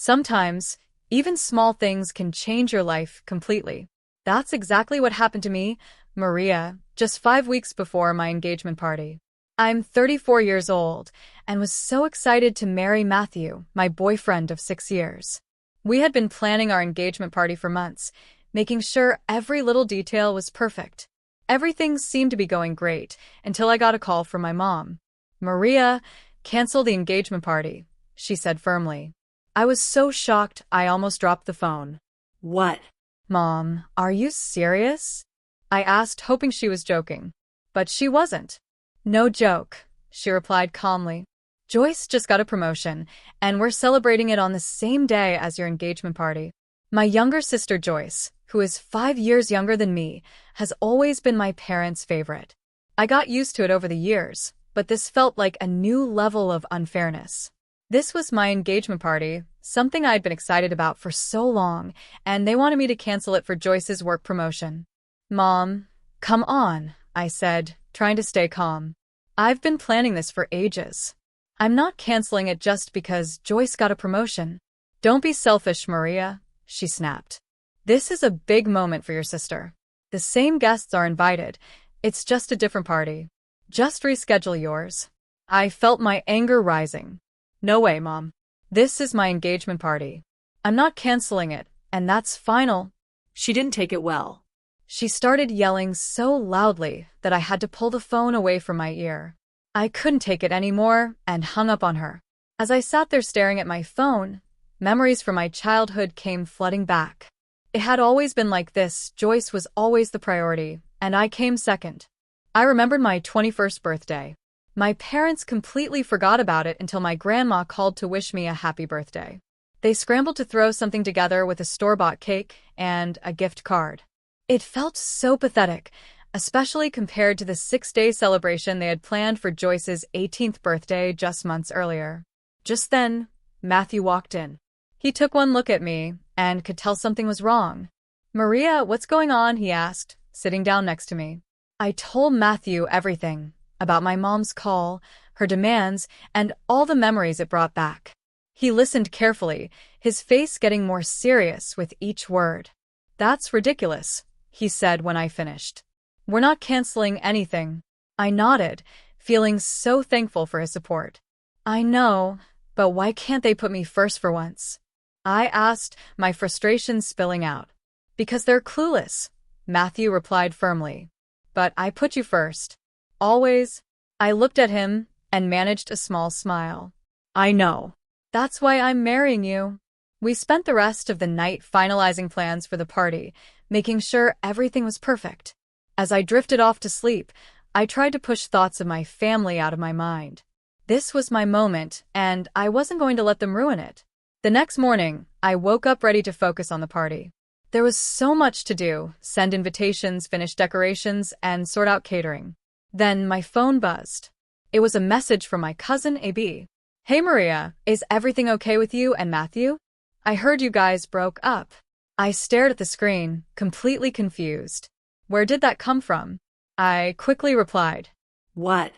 Sometimes, even small things can change your life completely. That's exactly what happened to me, Maria, just 5 weeks before my engagement party. I'm 34 years old and was so excited to marry Matthew, my boyfriend of 6 years. We had been planning our engagement party for months, making sure every little detail was perfect. Everything seemed to be going great until I got a call from my mom. "Maria, cancel the engagement party," she said firmly. I was so shocked I almost dropped the phone. What? "Mom, are you serious?" I asked, hoping she was joking. But she wasn't. "No joke," she replied calmly. "Joyce just got a promotion, and we're celebrating it on the same day as your engagement party. My younger sister Joyce, who is 5 years younger than me, has always been my parents' favorite. I got used to it over the years, but this felt like a new level of unfairness. This was my engagement party, something I'd been excited about for so long, and they wanted me to cancel it for Joyce's work promotion. "Mom, come on," I said, trying to stay calm. "I've been planning this for ages. I'm not canceling it just because Joyce got a promotion." "Don't be selfish, Maria," she snapped. "This is a big moment for your sister. The same guests are invited. It's just a different party. Just reschedule yours." I felt my anger rising. "No way, Mom. This is my engagement party. I'm not canceling it, and that's final." She didn't take it well. She started yelling so loudly that I had to pull the phone away from my ear. I couldn't take it anymore and hung up on her. As I sat there staring at my phone, memories from my childhood came flooding back. It had always been like this. Joyce was always the priority, and I came second. I remembered my 21st birthday. My parents completely forgot about it until my grandma called to wish me a happy birthday. They scrambled to throw something together with a store-bought cake and a gift card. It felt so pathetic, especially compared to the 6-day celebration they had planned for Joyce's 18th birthday just months earlier. Just then, Matthew walked in. He took one look at me and could tell something was wrong. "Maria, what's going on?" he asked, sitting down next to me. I told Matthew everything about my mom's call, her demands, and all the memories it brought back. He listened carefully, his face getting more serious with each word. "That's ridiculous," he said when I finished. "We're not canceling anything." I nodded, feeling so thankful for his support. "I know, but why can't they put me first for once?" I asked, my frustration spilling out. "Because they're clueless," Matthew replied firmly. "But I put you first. Always." I looked at him and managed a small smile. "I know. That's why I'm marrying you." We spent the rest of the night finalizing plans for the party, making sure everything was perfect. As I drifted off to sleep, I tried to push thoughts of my family out of my mind. This was my moment, and I wasn't going to let them ruin it. The next morning, I woke up ready to focus on the party. There was so much to do: send invitations, finish decorations, and sort out catering. Then my phone buzzed. It was a message from my cousin AB. "Hey Maria, is everything okay with you and Matthew? I heard you guys broke up." I stared at the screen, completely confused. Where did that come from? I quickly replied, What?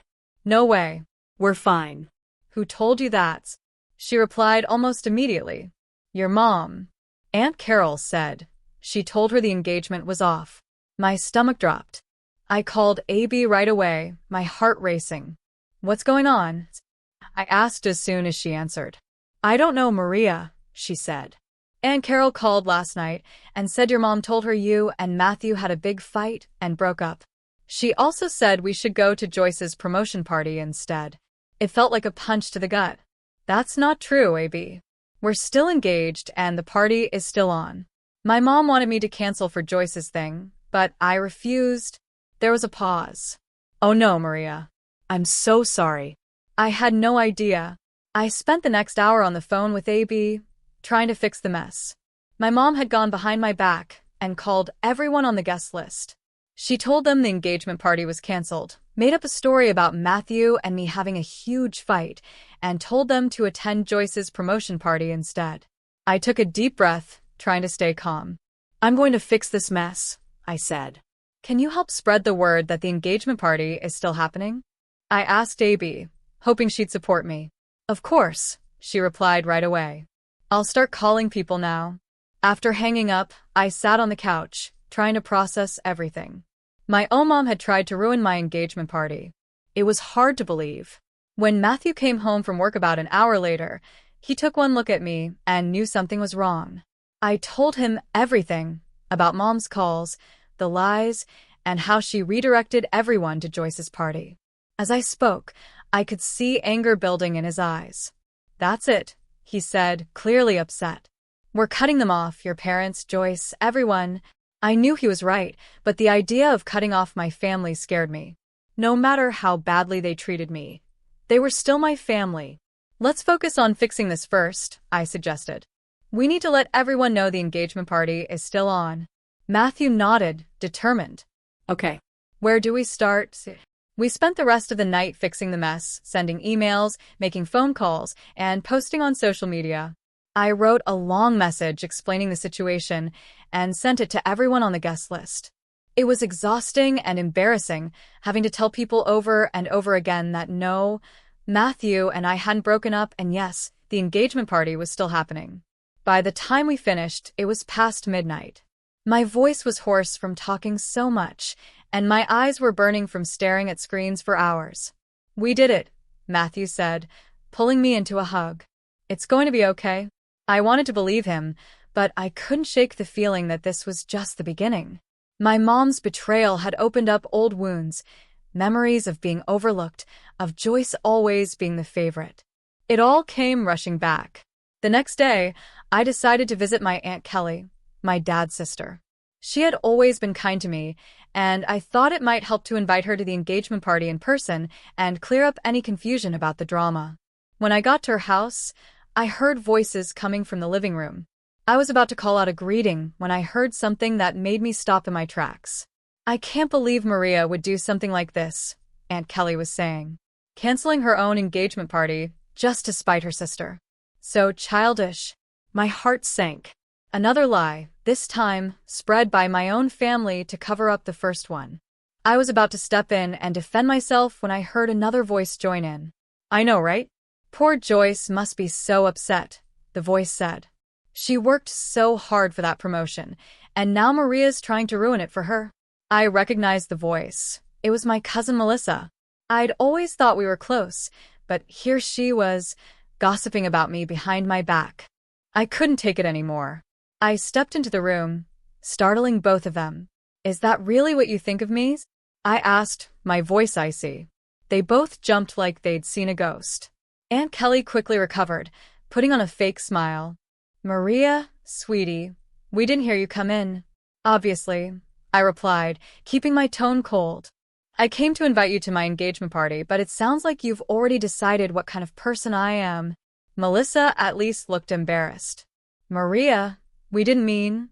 "No way. We're fine. Who told you that?" She replied almost immediately, "Your mom." Aunt Carol said. She told her the engagement was off. My stomach dropped. I called AB right away, my heart racing. "What's going on?" I asked as soon as she answered. "I don't know, Maria," she said. "Aunt Carol called last night and said your mom told her you and Matthew had a big fight and broke up. She also said we should go to Joyce's promotion party instead." It felt like a punch to the gut. "That's not true, AB. We're still engaged and the party is still on. My mom wanted me to cancel for Joyce's thing, but I refused." There was a pause. "Oh no, Maria. I'm so sorry. I had no idea." I spent the next hour on the phone with AB, trying to fix the mess. My mom had gone behind my back and called everyone on the guest list. She told them the engagement party was canceled, made up a story about Matthew and me having a huge fight, and told them to attend Joyce's promotion party instead. I took a deep breath, trying to stay calm. "I'm going to fix this mess," I said. "Can you help spread the word that the engagement party is still happening?" I asked AB, hoping she'd support me. "Of course," she replied right away. I'll start calling people now. After hanging up, I sat on the couch, trying to process everything. My own mom had tried to ruin my engagement party. It was hard to believe. When Matthew came home from work about an hour later, he took one look at me and knew something was wrong. I told him everything about Mom's calls, the lies, and how she redirected everyone to Joyce's party. As I spoke, I could see anger building in his eyes. "That's it," he said, clearly upset. "We're cutting them off, your parents, Joyce, everyone." I knew he was right, but the idea of cutting off my family scared me. No matter how badly they treated me, they were still my family. "Let's focus on fixing this first," I suggested. "We need to let everyone know the engagement party is still on." Matthew nodded, determined. Okay. "Where do we start?" We spent the rest of the night fixing the mess, sending emails, making phone calls, and posting on social media. I wrote a long message explaining the situation and sent it to everyone on the guest list. It was exhausting and embarrassing, having to tell people over and over again that no, Matthew and I hadn't broken up, and yes, the engagement party was still happening. By the time we finished, it was past midnight. My voice was hoarse from talking so much, and my eyes were burning from staring at screens for hours. "We did it," Matthew said, pulling me into a hug. "It's going to be okay." I wanted to believe him, but I couldn't shake the feeling that this was just the beginning. My mom's betrayal had opened up old wounds, memories of being overlooked, of Joyce always being the favorite. It all came rushing back. The next day, I decided to visit my Aunt Kelly, my dad's sister. She had always been kind to me, and I thought it might help to invite her to the engagement party in person and clear up any confusion about the drama. When I got to her house, I heard voices coming from the living room. I was about to call out a greeting when I heard something that made me stop in my tracks. "I can't believe Maria would do something like this," Aunt Kelly was saying. "Canceling her own engagement party just to spite her sister. So childish." My heart sank. Another lie, this time spread by my own family to cover up the first one. I was about to step in and defend myself when I heard another voice join in. "I know, right? Poor Joyce must be so upset," the voice said. "She worked so hard for that promotion, and now Maria's trying to ruin it for her." I recognized the voice. It was my cousin Melissa. I'd always thought we were close, but here she was, gossiping about me behind my back. I couldn't take it anymore. I stepped into the room, startling both of them. "Is that really what you think of me?" I asked, my voice icy. They both jumped like they'd seen a ghost. Aunt Kelly quickly recovered, putting on a fake smile. "Maria, sweetie, we didn't hear you come in." "Obviously," I replied, keeping my tone cold. "I came to invite you to my engagement party, but it sounds like you've already decided what kind of person I am." Melissa at least looked embarrassed. "Maria, we didn't mean—"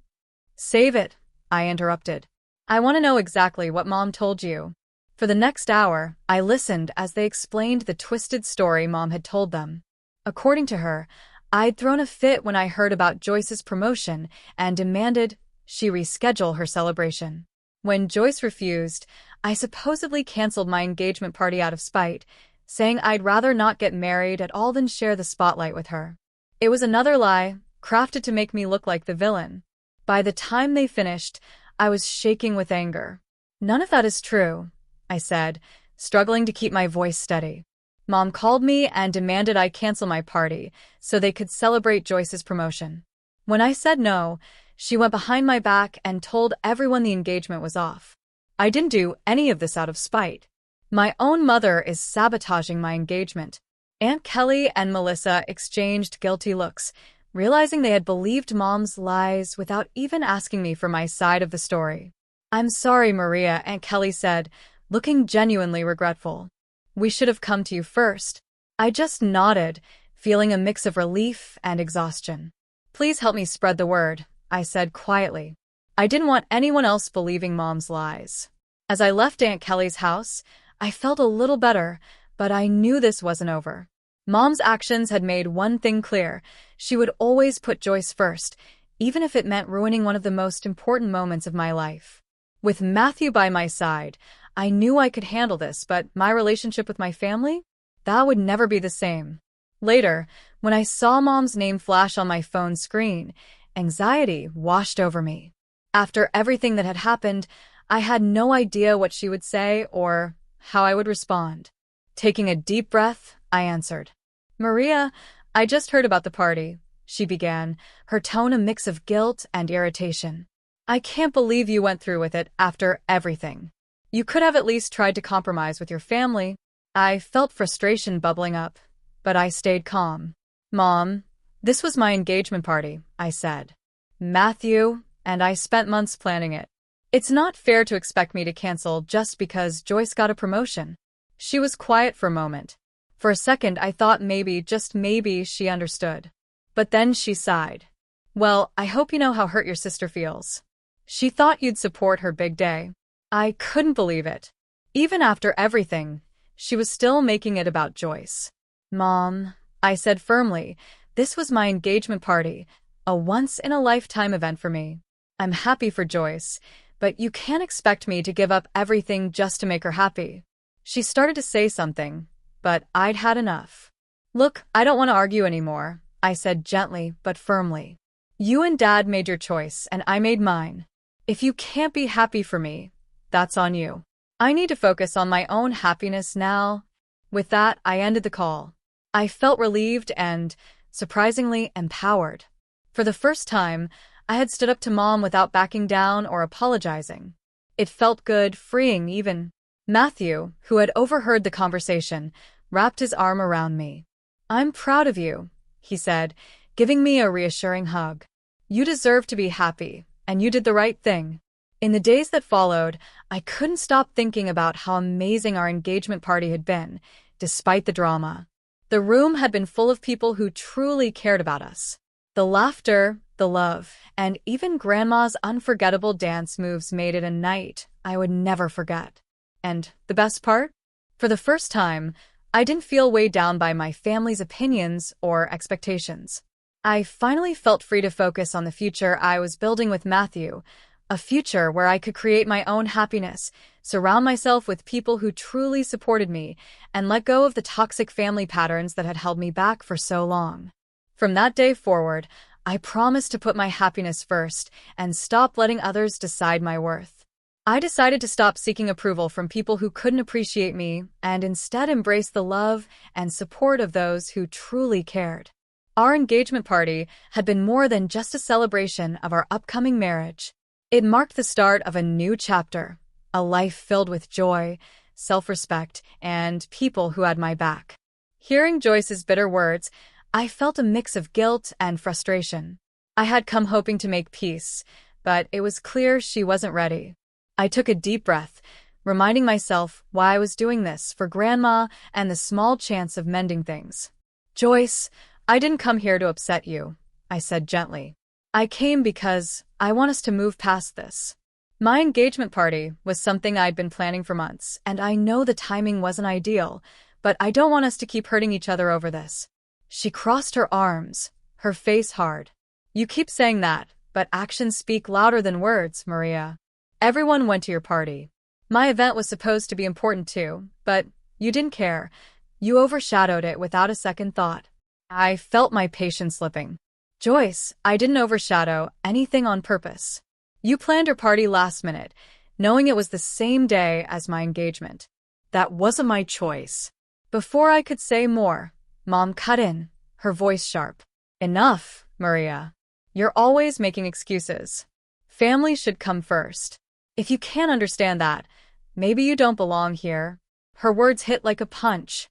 "Save it," I interrupted. "I want to know exactly what Mom told you." For the next hour, I listened as they explained the twisted story Mom had told them. According to her, I'd thrown a fit when I heard about Joyce's promotion and demanded she reschedule her celebration. When Joyce refused, I supposedly canceled my engagement party out of spite, saying I'd rather not get married at all than share the spotlight with her. It was another lie, crafted to make me look like the villain. By the time they finished, I was shaking with anger. "None of that is true," I said, struggling to keep my voice steady. "Mom called me and demanded I cancel my party so they could celebrate Joyce's promotion. When I said no, she went behind my back and told everyone the engagement was off. I didn't do any of this out of spite. My own mother is sabotaging my engagement." Aunt Kelly and Melissa exchanged guilty looks, realizing they had believed Mom's lies without even asking me for my side of the story. "I'm sorry, Maria," Aunt Kelly said, looking genuinely regretful. "We should have come to you first." I just nodded, feeling a mix of relief and exhaustion. "Please help me spread the word," I said quietly. I didn't want anyone else believing Mom's lies. As I left Aunt Kelly's house, I felt a little better, but I knew this wasn't over. Mom's actions had made one thing clear: she would always put Joyce first, even if it meant ruining one of the most important moments of my life. With Matthew by my side, I knew I could handle this, but my relationship with my family? That would never be the same. Later, when I saw Mom's name flash on my phone screen, anxiety washed over me. After everything that had happened, I had no idea what she would say or how I would respond. Taking a deep breath, I answered. "Maria, I just heard about the party," she began, her tone a mix of guilt and irritation. "I can't believe you went through with it after everything. You could have at least tried to compromise with your family." I felt frustration bubbling up, but I stayed calm. "Mom, this was my engagement party," I said. "Matthew and I spent months planning it. It's not fair to expect me to cancel just because Joyce got a promotion." She was quiet for a moment. For a second, I thought maybe, just maybe, she understood. But then she sighed. "Well, I hope you know how hurt your sister feels. She thought you'd support her big day." I couldn't believe it. Even after everything, she was still making it about Joyce. "Mom," I said firmly, "this was my engagement party, a once-in-a-lifetime event for me. I'm happy for Joyce, but you can't expect me to give up everything just to make her happy." She started to say something, but I'd had enough. "Look, I don't want to argue anymore," I said gently but firmly. "You and Dad made your choice, and I made mine. If you can't be happy for me, that's on you. I need to focus on my own happiness now." With that, I ended the call. I felt relieved and, surprisingly, empowered. For the first time, I had stood up to Mom without backing down or apologizing. It felt good, freeing even. Matthew, who had overheard the conversation, wrapped his arm around me. "I'm proud of you," he said, giving me a reassuring hug. "You deserve to be happy, and you did the right thing." In the days that followed, I couldn't stop thinking about how amazing our engagement party had been, despite the drama. The room had been full of people who truly cared about us. The laughter, the love, and even Grandma's unforgettable dance moves made it a night I would never forget. And the best part? For the first time, I didn't feel weighed down by my family's opinions or expectations. I finally felt free to focus on the future I was building with Matthew, a future where I could create my own happiness, surround myself with people who truly supported me, and let go of the toxic family patterns that had held me back for so long. From that day forward, I promised to put my happiness first and stop letting others decide my worth. I decided to stop seeking approval from people who couldn't appreciate me and instead embrace the love and support of those who truly cared. Our engagement party had been more than just a celebration of our upcoming marriage. It marked the start of a new chapter, a life filled with joy, self-respect, and people who had my back. Hearing Joyce's bitter words, I felt a mix of guilt and frustration. I had come hoping to make peace, but it was clear she wasn't ready. I took a deep breath, reminding myself why I was doing this for Grandma and the small chance of mending things. "Joyce, I didn't come here to upset you," I said gently. "I came because I want us to move past this." My engagement party was something I'd been planning for months, and I know the timing wasn't ideal, but I don't want us to keep hurting each other over this. She crossed her arms, her face hard. "You keep saying that, but actions speak louder than words, Maria. Everyone went to your party. My event was supposed to be important too, but you didn't care. You overshadowed it without a second thought." I felt my patience slipping. "Joyce, I didn't overshadow anything on purpose. You planned your party last minute, knowing it was the same day as my engagement. That wasn't my choice." Before I could say more, Mom cut in, her voice sharp. "Enough, Maria. You're always making excuses. Family should come first. If you can't understand that, maybe you don't belong here." Her words hit like a punch.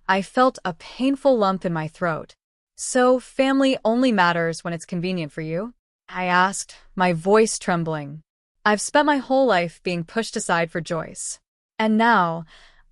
I felt a painful lump in my throat. "So family only matters when it's convenient for you?" I asked, my voice trembling. I've spent my whole life being pushed aside for Joyce. And now,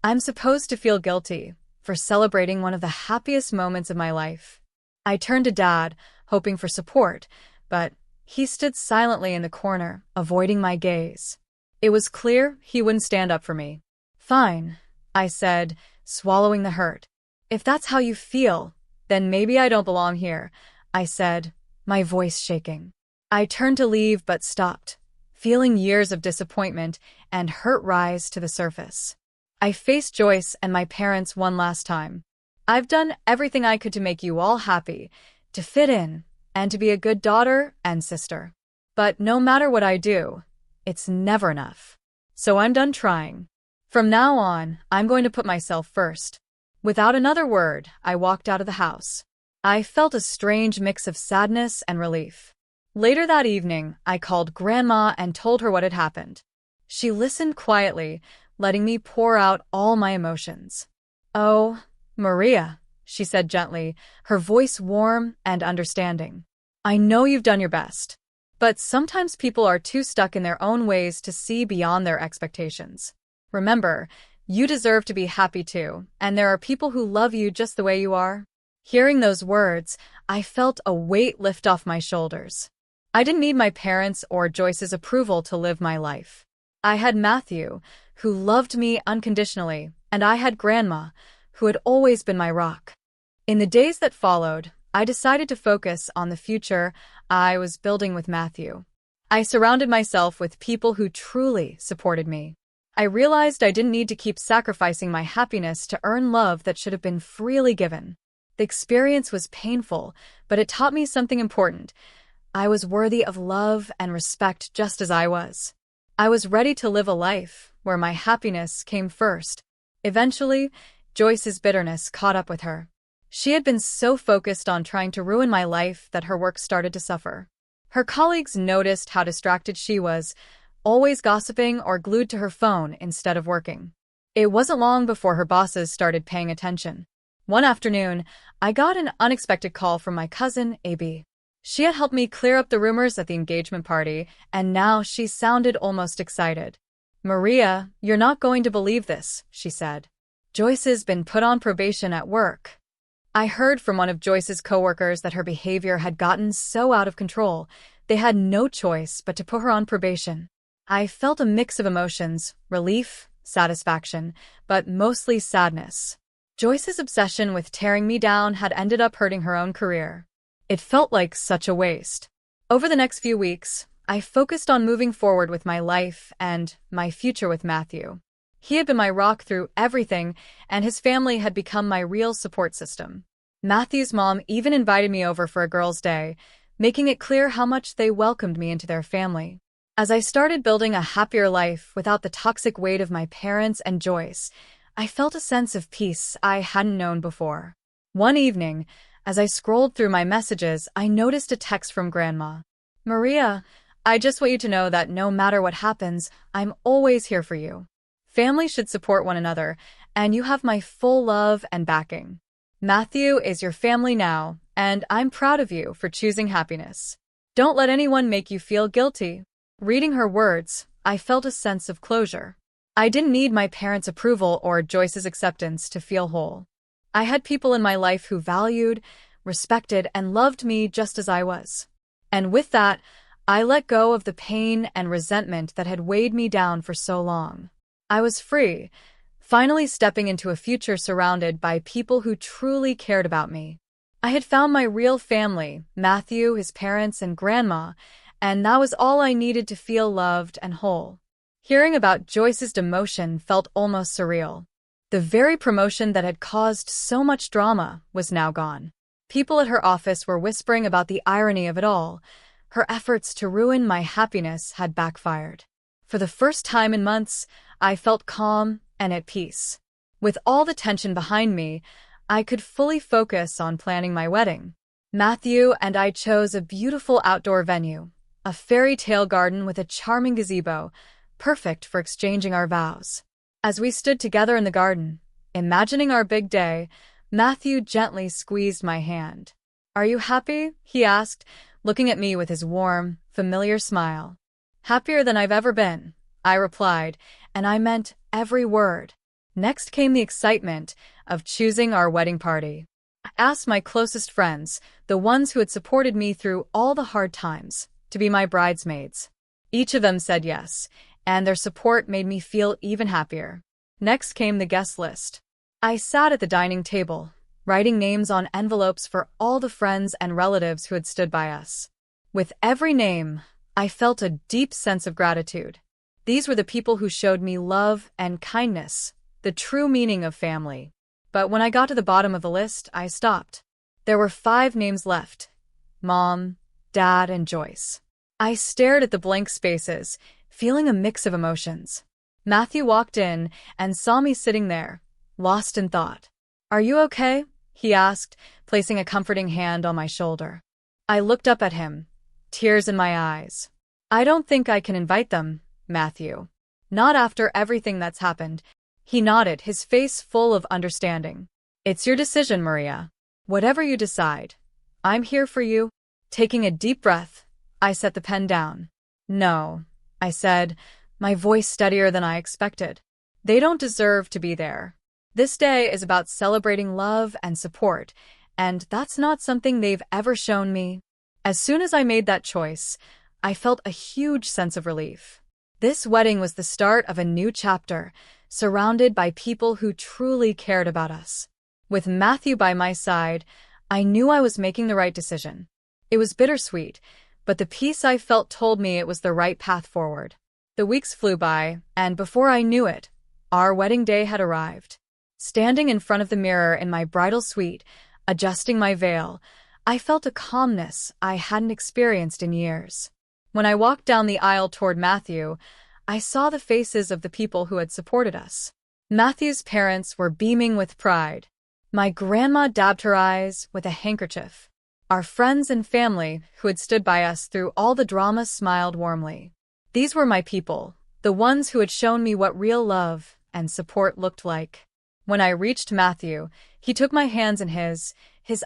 I'm supposed to feel guilty for celebrating one of the happiest moments of my life. I turned to Dad, hoping for support, but he stood silently in the corner, avoiding my gaze. It was clear he wouldn't stand up for me. "Fine," I said, swallowing the hurt. "If that's how you feel, then maybe I don't belong here," I said, my voice shaking. I turned to leave but stopped, feeling years of disappointment and hurt rise to the surface. I faced Joyce and my parents one last time. I've done everything I could to make you all happy, to fit in, and to be a good daughter and sister. But no matter what I do, it's never enough. So I'm done trying. From now on, I'm going to put myself first." Without another word, I walked out of the house. I felt a strange mix of sadness and relief. Later that evening, I called Grandma and told her what had happened. She listened quietly, letting me pour out all my emotions. "Oh, Maria," she said gently, her voice warm and understanding. "I know you've done your best. But sometimes people are too stuck in their own ways to see beyond their expectations. Remember, you deserve to be happy too, and there are people who love you just the way you are." Hearing those words, I felt a weight lift off my shoulders. I didn't need my parents' or Joyce's approval to live my life. I had Matthew, who loved me unconditionally, and I had Grandma, who had always been my rock. In the days that followed, I decided to focus on the future I was building with Matthew. I surrounded myself with people who truly supported me. I realized I didn't need to keep sacrificing my happiness to earn love that should have been freely given. The experience was painful, but it taught me something important. I was worthy of love and respect just as I was. I was ready to live a life where my happiness came first. Eventually, Joyce's bitterness caught up with her. She had been so focused on trying to ruin my life that her work started to suffer. Her colleagues noticed how distracted she was, always gossiping or glued to her phone instead of working. It wasn't long before her bosses started paying attention. One afternoon, I got an unexpected call from my cousin, AB. She had helped me clear up the rumors at the engagement party, and now she sounded almost excited. "Maria, you're not going to believe this," she said. "Joyce's been put on probation at work." I heard from one of Joyce's coworkers that her behavior had gotten so out of control, they had no choice but to put her on probation. I felt a mix of emotions, relief, satisfaction, but mostly sadness. Joyce's obsession with tearing me down had ended up hurting her own career. It felt like such a waste. Over the next few weeks, I focused on moving forward with my life and my future with Matthew. He had been my rock through everything, and his family had become my real support system. Matthew's mom even invited me over for a girls' day, making it clear how much they welcomed me into their family. As I started building a happier life without the toxic weight of my parents and Joyce, I felt a sense of peace I hadn't known before. One evening, as I scrolled through my messages, I noticed a text from Grandma. "Maria, I just want you to know that no matter what happens, I'm always here for you. Family should support one another, and you have my full love and backing. Matthew is your family now, and I'm proud of you for choosing happiness. Don't let anyone make you feel guilty." Reading her words, I felt a sense of closure. I didn't need my parents' approval or Joyce's acceptance to feel whole. I had people in my life who valued, respected, and loved me just as I was. And with that, I let go of the pain and resentment that had weighed me down for so long. I was free, finally stepping into a future surrounded by people who truly cared about me. I had found my real family, Matthew, his parents, and Grandma, and that was all I needed to feel loved and whole. Hearing about Joyce's demotion felt almost surreal. The very promotion that had caused so much drama was now gone. People at her office were whispering about the irony of it all. Her efforts to ruin my happiness had backfired. For the first time in months, I felt calm and at peace. With all the tension behind me, I could fully focus on planning my wedding. Matthew and I chose a beautiful outdoor venue, a fairy tale garden with a charming gazebo, perfect for exchanging our vows. As we stood together in the garden, imagining our big day, Matthew gently squeezed my hand. "Are you happy?" he asked, looking at me with his warm, familiar smile. "Happier than I've ever been," I replied, and I meant every word. Next came the excitement of choosing our wedding party. I asked my closest friends, the ones who had supported me through all the hard times, to be my bridesmaids. Each of them said yes, and their support made me feel even happier. Next came the guest list. I sat at the dining table, writing names on envelopes for all the friends and relatives who had stood by us. With every name, I felt a deep sense of gratitude. These were the people who showed me love and kindness, the true meaning of family. But when I got to the bottom of the list, I stopped. There were 5 names left: Mom, Dad, and Joyce. I stared at the blank spaces, feeling a mix of emotions. Matthew walked in and saw me sitting there, lost in thought. "Are you okay?" he asked, placing a comforting hand on my shoulder. I looked up at him, tears in my eyes. "I don't think I can invite them, Matthew. Not after everything that's happened." He nodded, his face full of understanding. "It's your decision, Maria. Whatever you decide, I'm here for you." Taking a deep breath, I set the pen down. "No," I said, my voice steadier than I expected. "They don't deserve to be there. This day is about celebrating love and support, and that's not something they've ever shown me." As soon as I made that choice, I felt a huge sense of relief. This wedding was the start of a new chapter, surrounded by people who truly cared about us. With Matthew by my side, I knew I was making the right decision. It was bittersweet, but the peace I felt told me it was the right path forward. The weeks flew by, and before I knew it, our wedding day had arrived. Standing in front of the mirror in my bridal suite, adjusting my veil, I felt a calmness I hadn't experienced in years. When I walked down the aisle toward Matthew, I saw the faces of the people who had supported us. Matthew's parents were beaming with pride. My grandma dabbed her eyes with a handkerchief. Our friends and family, who had stood by us through all the drama, smiled warmly. These were my people, the ones who had shown me what real love and support looked like. When I reached Matthew, he took my hands in his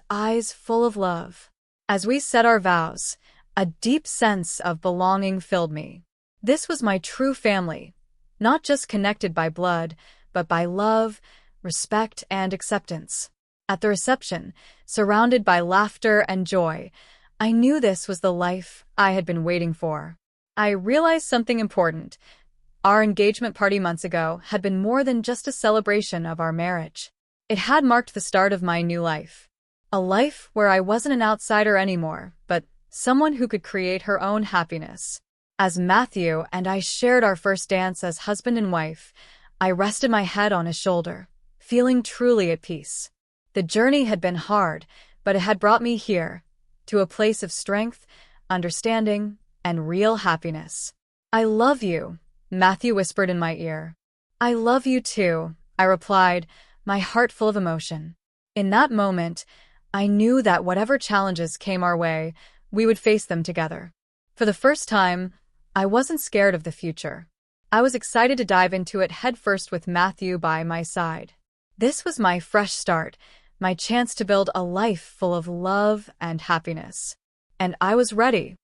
eyes full of love. As we said our vows, a deep sense of belonging filled me. This was my true family, not just connected by blood, but by love, respect, and acceptance. At the reception, surrounded by laughter and joy, I knew this was the life I had been waiting for. I realized something important. Our engagement party months ago had been more than just a celebration of our marriage. It had marked the start of my new life. A life where I wasn't an outsider anymore, but someone who could create her own happiness. As Matthew and I shared our first dance as husband and wife, I rested my head on his shoulder, feeling truly at peace. The journey had been hard, but it had brought me here, to a place of strength, understanding, and real happiness. "I love you," Matthew whispered in my ear. "I love you too," I replied, my heart full of emotion. In that moment, I knew that whatever challenges came our way, we would face them together. For the first time, I wasn't scared of the future. I was excited to dive into it headfirst with Matthew by my side. This was my fresh start, my chance to build a life full of love and happiness. And I was ready.